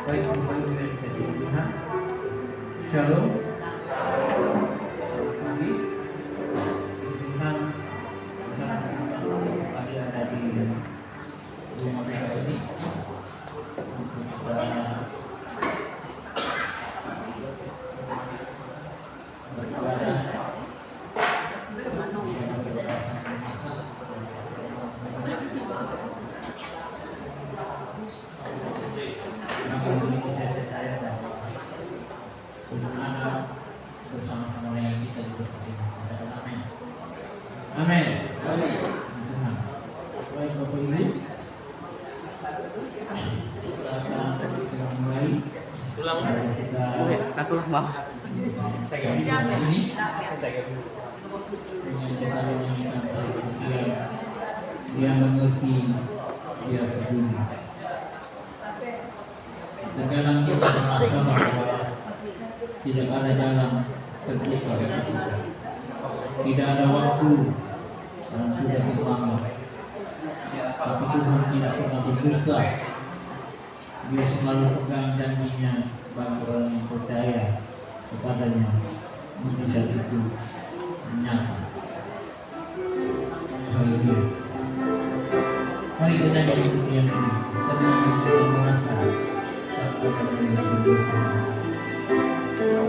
Baik, kembali dengan kita di Tuhan. Shalom. Pagi. Tuhan kembali ada di rumah kita ini untuk kita beribadah. Bersama-sama dengan kita juga katakan amin. Amin. Amin. Baik Bapak Ibu, kita akan mulai. Kita Atulah mau. ini dengan kita menyanyikan dia mengerti, dia peduli. Terkadang kita merasa bahwa tidak ada jalan terbuka, tidak ada waktu dan sudah terlambat. Tapi Tuhan tidak pernah berdusta. Dia selalu pegang janjinya bagi orang yang percaya kepadanya. Mujizat itu nyata. Haleluya. Mari kita jadi dunia ini. Senang kita merasa satu kali dengan berdoa. Ku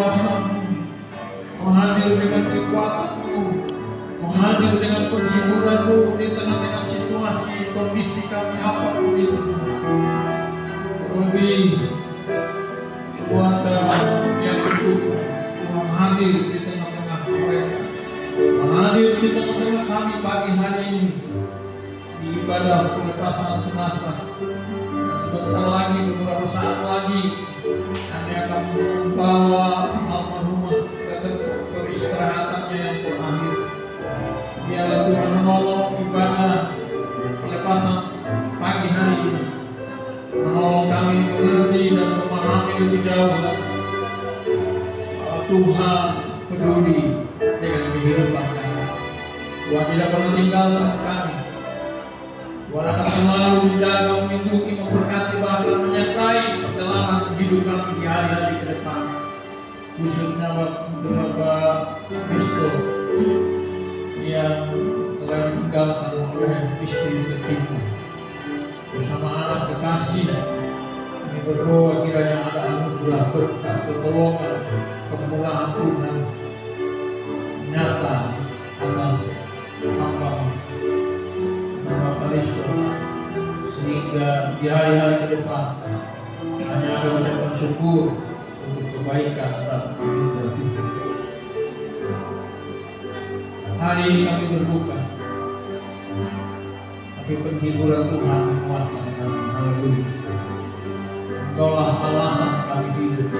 kuasa-Mu, Kau hadir dengan kekuatan-Mu, Kau hadir dengan penghiburan-Mu di tengah-tengah situasi kondisi kami apapun itu. Terlebih keluarga yang berduka, Tuhan hadir di tengah-tengah mereka. Tuhan hadir di tengah-tengah kami pagi hari ini di ibadah pelepasan jenazah. Sebentar lagi, beberapa saat lagi kami akan membawa almarhumah ke peristirahatannya yang terakhir. Biarlah Tuhan menolong ibadah pelepasan pagi hari ini, menolong kami mengerti dan memahami lebih jauh bahwa Tuhan peduli dengan kehidupan kami. Tuhan tidak pernah tinggalkan kami. Tuhan akan selalu menjaga, melindungi, memberkati, bahkan menyertai perjalanan hidup kami di hari-hari ke depan. Khususnya untuk Bapak Kristo yang telah ditinggalkan oleh istri tercinta bersama anak kekasih. Kami berdoa kiranya ada anugerah berkat, pertolongan, kemurahan Tuhan nyata atas hamba Bapak Kristo, sehingga di hari-hari ke depan hanya ada ucapan syukur untuk kebaikan dan anugerah Tuhan. Hari ini kami berbuka, tapi penghiburan Tuhan menguatkan kami. Haleluya. Engkaulah alasan kami hidup.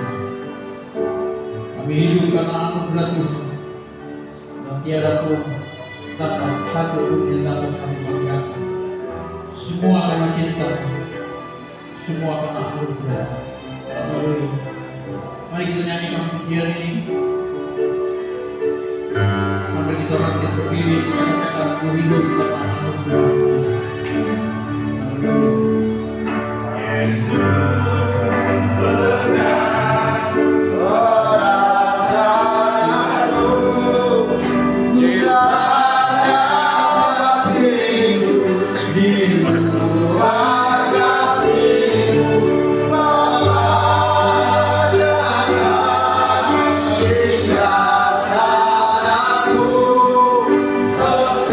Kami hidup karena anugerah Tuhan, dan tiada pun dapat satu pun yang dapat kami banggakan. Semua karena cinta, semua karena anugerah. Haleluya. Mari kita nyanyikan pujian ini. Sampai kita bangkit berdiri, kita katakan aku hidup karena anugerah. Haleluya. Yesus benar. Tinggalkan aku, engkau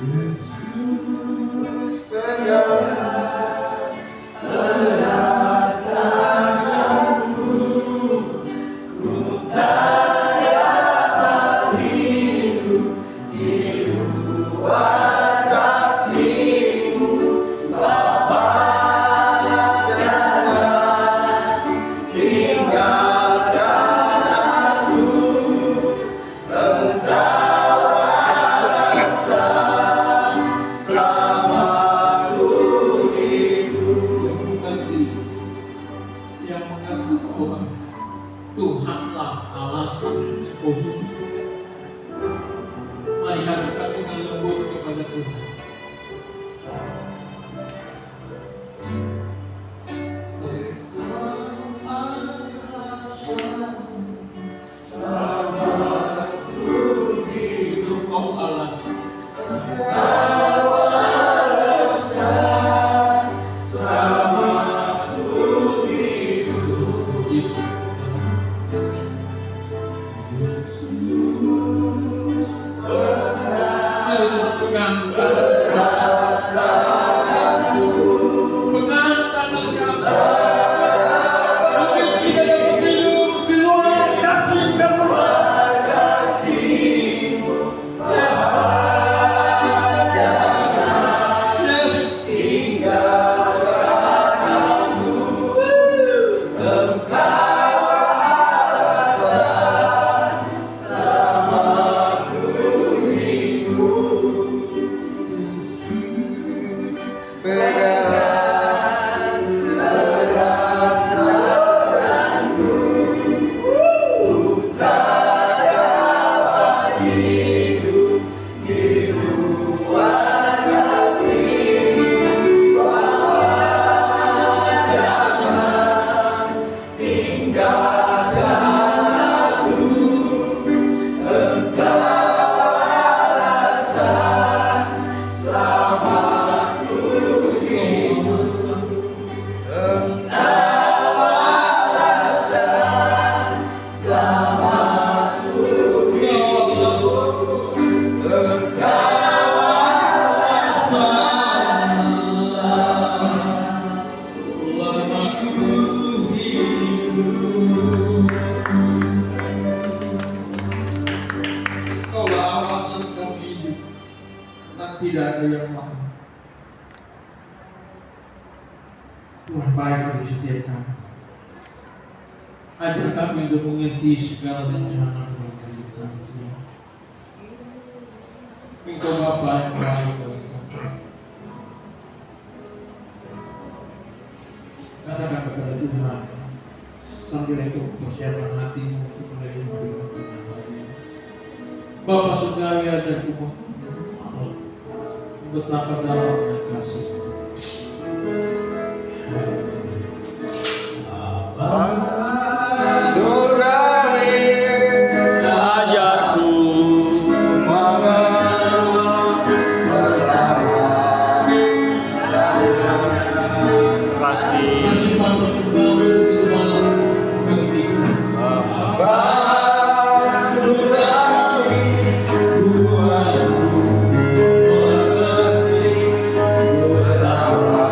Yesus pegang erat tanganku, ku tak dapat hidup di luar kasih-Mu, Bapa. Jangan tinggalkan aku, Engkau rasa selama ku hidup. Yang mengerti bahwa Tuhanlah alasan engkau hidup. Mari kami melembut kepada Tuhan. Engkau Allah. Tidak ada yang lain. Tuhan baik bagi setiap kami. Ajar kami untuk mengerti segala rencana Tuhan bagi kami. Engkau Bapa yang baik bagi kami. Katakan kepada Tuhan sambil engkau persiapkan hatimu untuk menerima Tuhan. Bapa surgawi, ajarku betapa dalamnya kasih. Surgawi, ajarku mengenal betapa dalamnya kasih Bapa surgawi di dalam bagi Bapa surgawi, betapa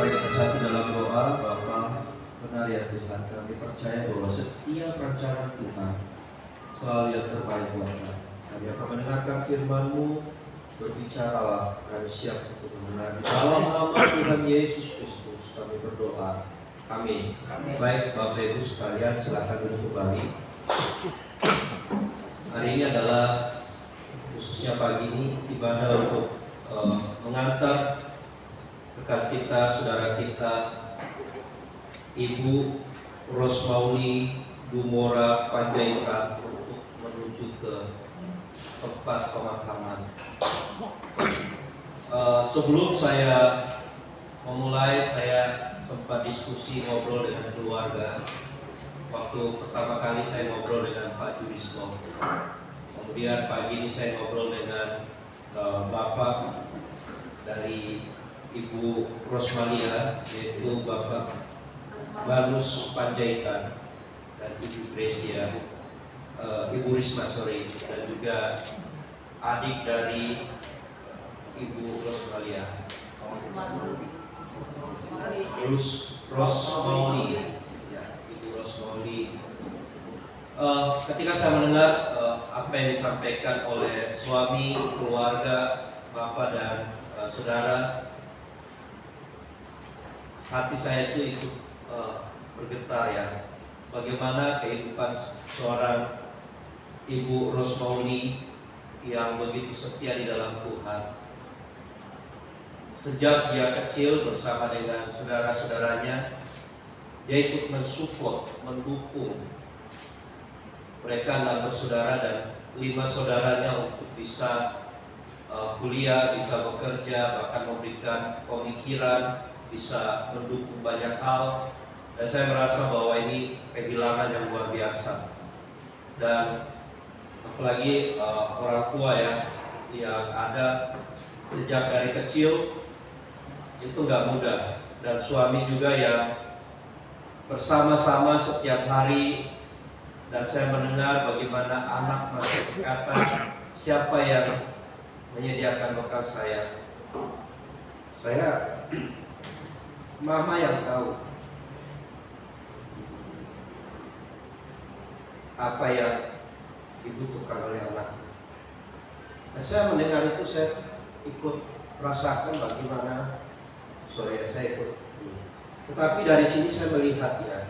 Mari kita satu dalam doa. Bapa, benar ya Tuhan, kami percaya bahwa setiap rencana Tuhan selalu yang terbaik buat kami. Kami akan mendengarkan firman-Mu, berbicaralah, kami siap untuk mendengar. Di dalam nama Tuhan Yesus Kristus kami berdoa. Amin. Baik Bapak Ibu sekalian, silakan duduk kembali. Hari ini adalah khususnya pagi ini ibadah untuk mengantar rekan kita, saudara kita, Ibu Rosmauli Dumora Panjaitan untuk menuju ke tempat pemakaman. Sebelum saya memulai, saya sempat diskusi ngobrol dengan keluarga. Waktu pertama kali saya ngobrol dengan Pak Jurisno. Kemudian pagi ini saya ngobrol dengan Bapak dari Ibu Rosmalia, yaitu Bapak Balus Panjaitan dan Ibu Gresia, Ibu Risma dan juga adik dari Ibu Rosmalia, Rosmauli, ya, Ibu Rosmauli. Ketika saya mendengar apa yang disampaikan oleh suami, keluarga, bapak dan saudara, hati saya itu ikut bergetar ya. Bagaimana kehidupan seorang Ibu Rosmauli yang begitu setia di dalam Tuhan. Sejak dia kecil bersama dengan saudara-saudaranya, dia ikut mensupport, mendukung mereka 6 bersaudara dan 5 saudaranya untuk bisa kuliah, bisa bekerja, bahkan memberikan pemikiran, bisa mendukung banyak hal. Dan saya merasa bahwa ini kehilangan yang luar biasa. Dan apalagi orang tua ya, yang ada sejak dari kecil itu nggak mudah. Dan suami juga yang bersama-sama setiap hari. Dan saya mendengar bagaimana anak masih berkata, siapa yang menyediakan bekal saya? Saya, mama yang tahu apa yang dibutuhkan oleh anak. Nah, saya mendengar itu, saya ikut merasakan bagaimana saya ikut. Tetapi dari sini saya melihat ya,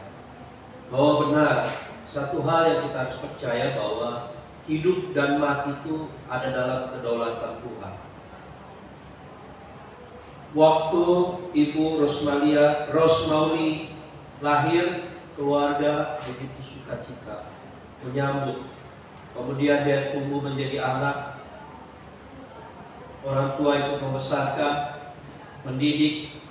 bahwa benar satu hal yang kita harus percaya, bahwa hidup dan mati itu ada dalam kedaulatan Tuhan. Waktu Ibu Rosmauli lahir, keluarga begitu sukacita menyambut. Kemudian dia tumbuh menjadi anak. Orang tua ikut membesarkan, mendidik,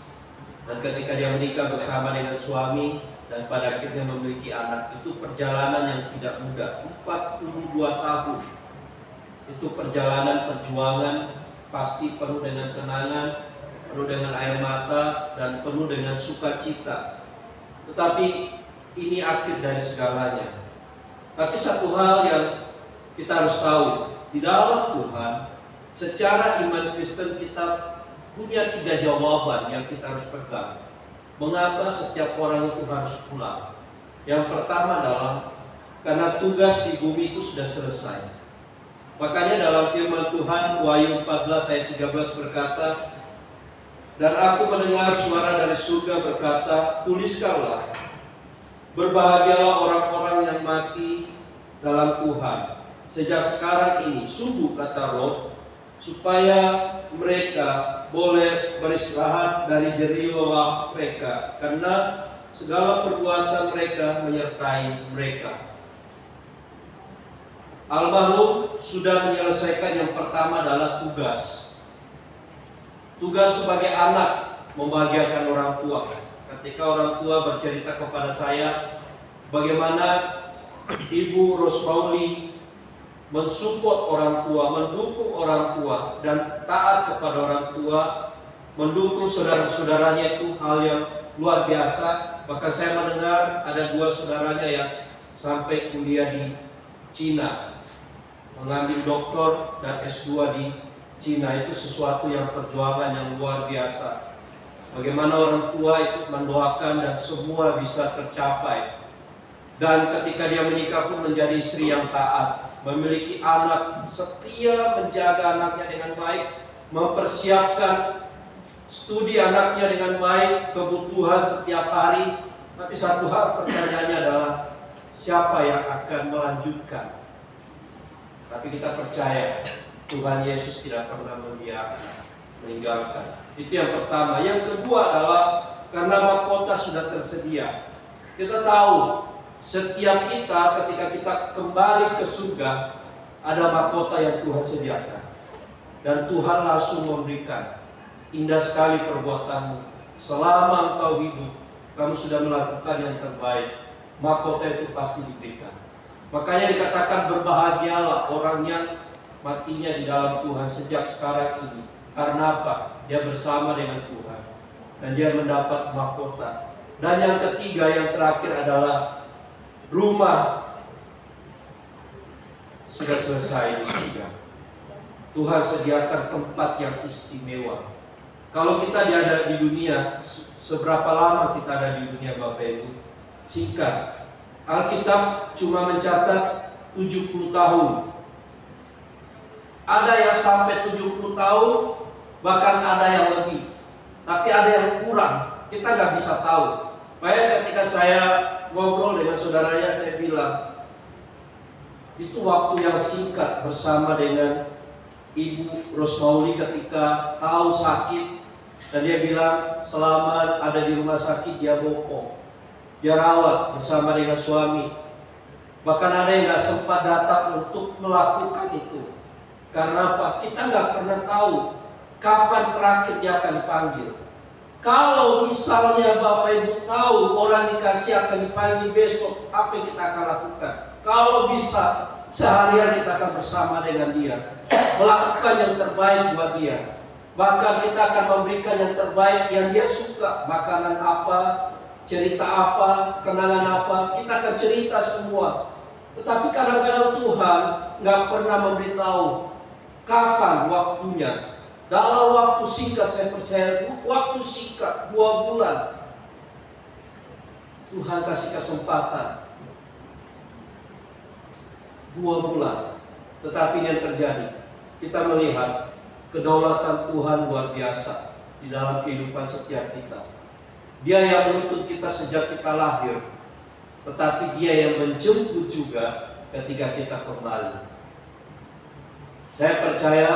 dan ketika dia menikah bersama dengan suami dan pada akhirnya memiliki anak, itu perjalanan yang tidak mudah. 42 tahun. Itu perjalanan perjuangan, pasti penuh dengan kenangan, penuh dengan air mata, dan penuh dengan sukacita. Tetapi ini akhir dari segalanya. Tapi satu hal yang kita harus tahu, di dalam Tuhan, secara iman Kristen kita punya 3 jawaban yang kita harus pegang. Mengapa setiap orang itu harus pulang? Yang pertama adalah karena tugas di bumi itu sudah selesai. Makanya dalam firman Tuhan, Wahyu 14 ayat 13 berkata, dan aku mendengar suara dari surga berkata, tuliskanlah, berbahagialah orang-orang yang mati dalam Tuhan sejak sekarang ini, sungguh kata Roh, supaya mereka boleh beristirahat dari jerih lelah mereka, karena segala perbuatan mereka menyertai mereka. Almarhum sudah menyelesaikan yang pertama adalah tugas. Tugas sebagai anak membahagiakan orang tua. Ketika orang tua bercerita kepada saya bagaimana Ibu Rosmauli mensupport orang tua, mendukung orang tua, dan taat kepada orang tua, mendukung saudara-saudaranya, itu hal yang luar biasa. Bahkan saya mendengar ada 2 saudaranya yang sampai kuliah di Cina, mengambil doktor dan S2 di Cina. Itu sesuatu yang perjuangan yang luar biasa. Bagaimana orang tua ikut mendoakan dan semua bisa tercapai. Dan ketika dia menikah pun menjadi istri yang taat, memiliki anak, setia menjaga anaknya dengan baik, mempersiapkan studi anaknya dengan baik, kebutuhan setiap hari. Tapi satu hal pertanyaannya adalah siapa yang akan melanjutkan? Tapi kita percaya Tuhan Yesus tidak pernah membiarkan, meninggalkan. Itu yang pertama. Yang kedua adalah karena mahkota sudah tersedia. Kita tahu setiap kita ketika kita kembali ke surga ada mahkota yang Tuhan sediakan. Dan Tuhan langsung memberikan. Indah sekali perbuatanmu. Selama engkau hidup, kamu sudah melakukan yang terbaik. Mahkota itu pasti diberikan. Makanya dikatakan berbahagialah orang yang matinya di dalam Tuhan sejak sekarang ini. Karena apa? Dia bersama dengan Tuhan. Dan dia mendapat mahkota. Dan yang ketiga, yang terakhir adalah rumah sudah selesai di surga. Tuhan sediakan tempat yang istimewa. Kalau kita ada di dunia, seberapa lama kita ada di dunia Bapak Ibu? Singkat. Alkitab cuma mencatat 70 tahun. Ada yang sampai 70 tahun, bahkan ada yang lebih. Tapi ada yang kurang, kita nggak bisa tahu. Makanya ketika saya ngobrol dengan saudaranya, saya bilang, itu waktu yang singkat bersama dengan Ibu Rosmauli ketika tahu sakit. Dan dia bilang selama ada di rumah sakit dia bokong, dia rawat bersama dengan suami. Bahkan ada yang nggak sempat datang untuk melakukan itu. Karena apa? Kita nggak pernah tahu kapan terakhir dia akan dipanggil. Kalau misalnya Bapak Ibu tahu orang dikasih akan dipanggil besok, apa yang kita akan lakukan? Kalau bisa seharian kita akan bersama dengan dia, melakukan yang terbaik buat dia. Bahkan kita akan memberikan yang terbaik yang dia suka. Makanan apa, cerita apa, kenangan apa, kita akan cerita semua. Tetapi kadang-kadang Tuhan nggak pernah memberitahu kapan waktunya. Dalam waktu singkat, saya percaya waktu singkat 2 bulan Tuhan kasih kesempatan 2 bulan. Tetapi yang terjadi, kita melihat kedaulatan Tuhan luar biasa di dalam kehidupan setiap kita. Dia yang menuntut kita sejak kita lahir, tetapi Dia yang menjemput juga ketika kita kembali. Saya percaya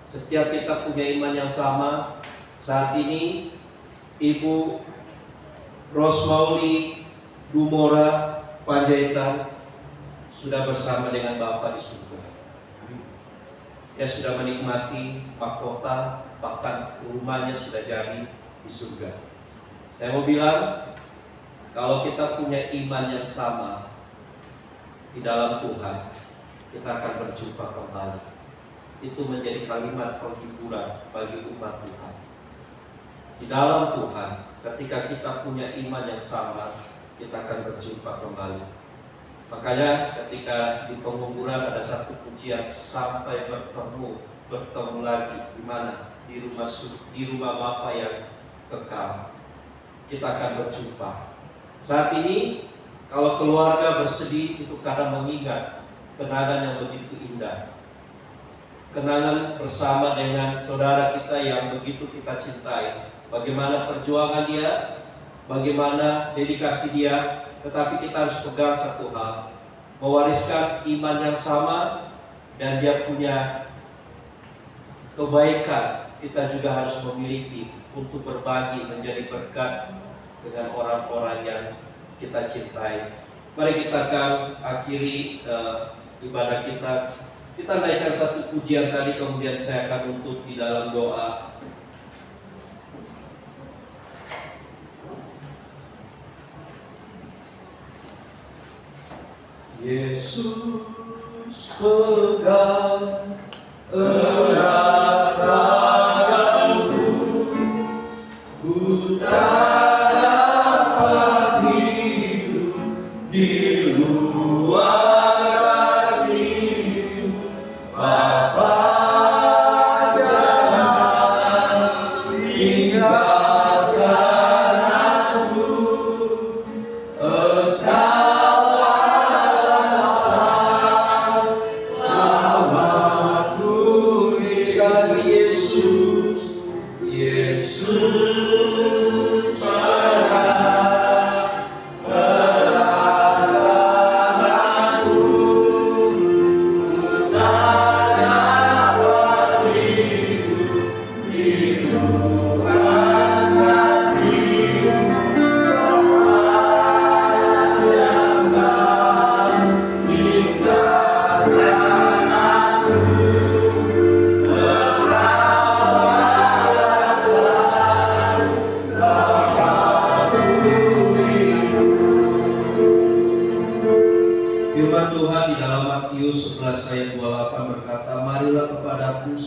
setiap kita punya iman yang sama. Saat ini Ibu Rosmauli Dumora Panjaitan sudah bersama dengan Bapa di surga. Dia sudah menikmati mahkota, bahkan rumahnya sudah jadi di surga. Saya mau bilang, kalau kita punya iman yang sama di dalam Tuhan, kita akan berjumpa kembali. Itu menjadi kalimat penghiburan bagi umat Tuhan. Di dalam Tuhan, ketika kita punya iman yang sama, kita akan berjumpa kembali. Makanya ketika di penguburan ada satu pujian, sampai bertemu lagi di mana? Di rumah Bapa yang kekal. Kita akan berjumpa. Saat ini kalau keluarga bersedih itu karena mengingat kenangan yang begitu indah. Kenangan bersama dengan saudara kita yang begitu kita cintai. Bagaimana perjuangan dia, bagaimana dedikasi dia. Tetapi kita harus pegang satu hal, mewariskan iman yang sama, dan dia punya kebaikan. Kita juga harus memiliki untuk berbagi, menjadi berkat dengan orang-orang yang kita cintai. Mari kita akan akhiri ibadah kita. Kita naikkan satu pujian tadi, kemudian saya akan tutup di dalam doa. Yesus pegang erat tanganku, ku tak dapat hidup di luar kasih-Mu, Bapa, jangan tinggalkan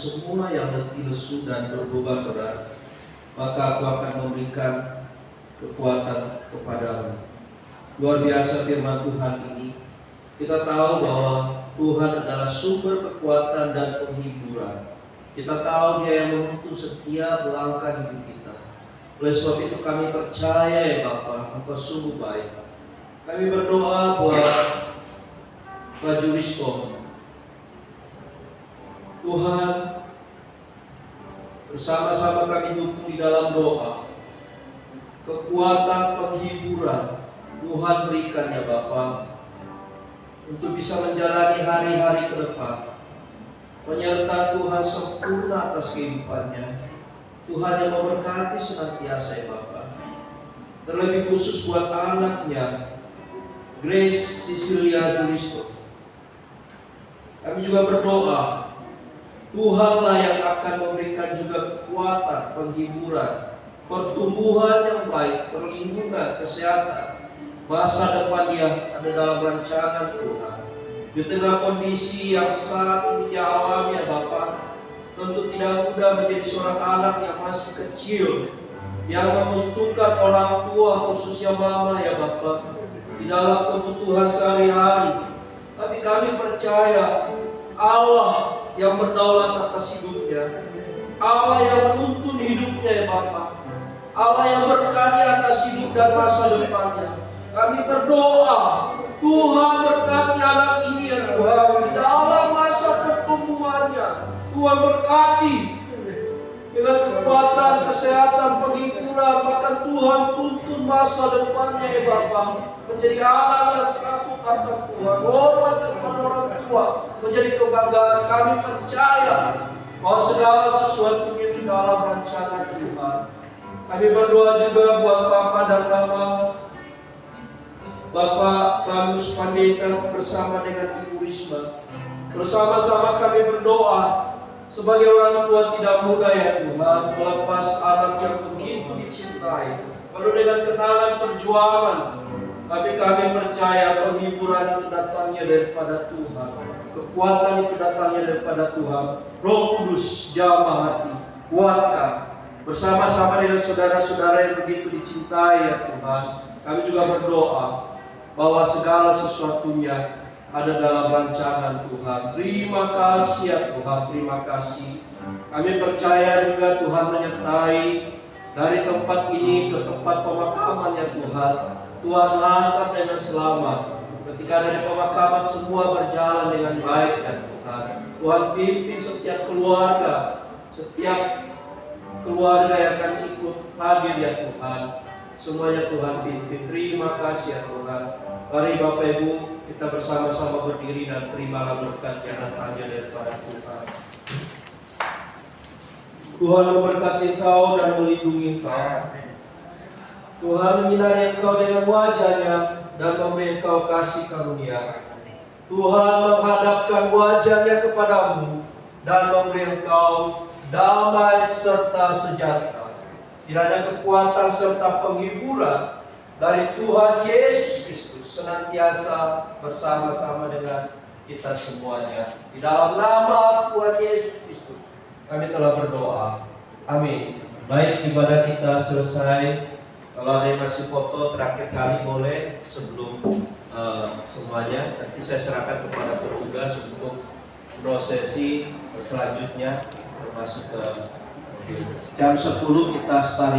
semua yang letih lesu dan berbeban berat, maka aku akan memberikan kekuatan kepadamu. Luar biasa firman Tuhan ini. Kita tahu bahwa Tuhan adalah sumber kekuatan dan penghiburan. Kita tahu Dia yang menuntun setiap langkah hidup kita. Oleh sebab itu kami percaya ya Bapa, Engkau sungguh baik. Kami berdoa buat Baju Risco. Tuhan, bersama-sama kami dukung di dalam doa. Kekuatan penghiburan Tuhan berikan ya Bapa, untuk bisa menjalani hari-hari ke depan. Penyertaan Tuhan sempurna atas kehidupannya. Tuhan yang memberkati senantiasa ya Bapa. Terlebih khusus buat anaknya, Grace Cecilia Juristo. Kami juga berdoa, Tuhanlah yang akan memberikan juga kekuatan, penghiburan, pertumbuhan yang baik, perlindungan, kesehatan. Masa depan dia ada dalam rancangan Tuhan. Di tengah kondisi yang saat ini dia alami ya Bapak, tentu tidak mudah menjadi seorang anak yang masih kecil, yang membutuhkan orang tua khususnya mama ya Bapak, di dalam kebutuhan sehari-hari. Tapi kami percaya Allah yang berdaulat atas hidupnya, Allah yang menuntun hidupnya ya Bapak, Allah yang berkarya atas hidup dan masa depannya. Kami berdoa, Tuhan berkati anak ini ya Tuhan, di dalam masa pertumbuhannya. Tuhan berkati dengan kekuatan, kesehatan, penghiburan, bahkan Tuhan tuntun masa depannya ya Bapak, menjadi anak yang takut akan Tuhan, hormat kepada orang tua, menjadi kebanggaan. Kami percaya bahwa segala sesuatu itu dalam rancangan Tuhan. Kami berdoa juga buat Bapak dan Mama, Bapak Bagus Pandita bersama dengan Ibu Risma. Bersama-sama kami berdoa, sebagai orang tua tidak mudah ya Tuhan melepas anak yang begitu dicintai, penuh dengan kenangan perjuangan. Tapi kami percaya penghiburan itu datangnya daripada Tuhan, kekuatan itu datangnya daripada Tuhan. Roh Kudus jamah hati, kuatkan bersama-sama dengan saudara-saudara yang begitu dicintai ya Tuhan. Kami juga berdoa bahwa segala sesuatunya ada dalam rancangan Tuhan. Terima kasih ya Tuhan, terima kasih. Kami percaya juga Tuhan menyertai dari tempat ini ke tempat pemakaman ya Tuhan. Tuhan hantar dengan selamat. Ketika dari pemakaman semua berjalan dengan baik ya Tuhan. Tuhan pimpin setiap keluarga yang akan ikut hadir ya Tuhan. Semuanya Tuhan pimpin. Terima kasih ya Tuhan. Mari Bapak Ibu kita bersama-sama berdiri dan terimalah berkat yang datangnya daripada Tuhan. Tuhan memberkati engkau dan melindungi engkau. Tuhan menyinari engkau dengan wajah-Nya dan memberi engkau kasih karunia. Tuhan menghadapkan wajah-Nya kepadamu dan memberi engkau damai serta sejahtera. Kiranya kekuatan serta penghiburan dari Tuhan Yesus Kristus senantiasa bersama-sama dengan kita semuanya. Di dalam nama Tuhan Yesus Kristus kami telah berdoa. Amin. Baik, ibadah kita selesai. Kalau ada yang masih foto terakhir kali boleh sebelum semuanya. Nanti saya serahkan kepada petugas untuk prosesi selanjutnya, termasuk ke jam 10 kita start.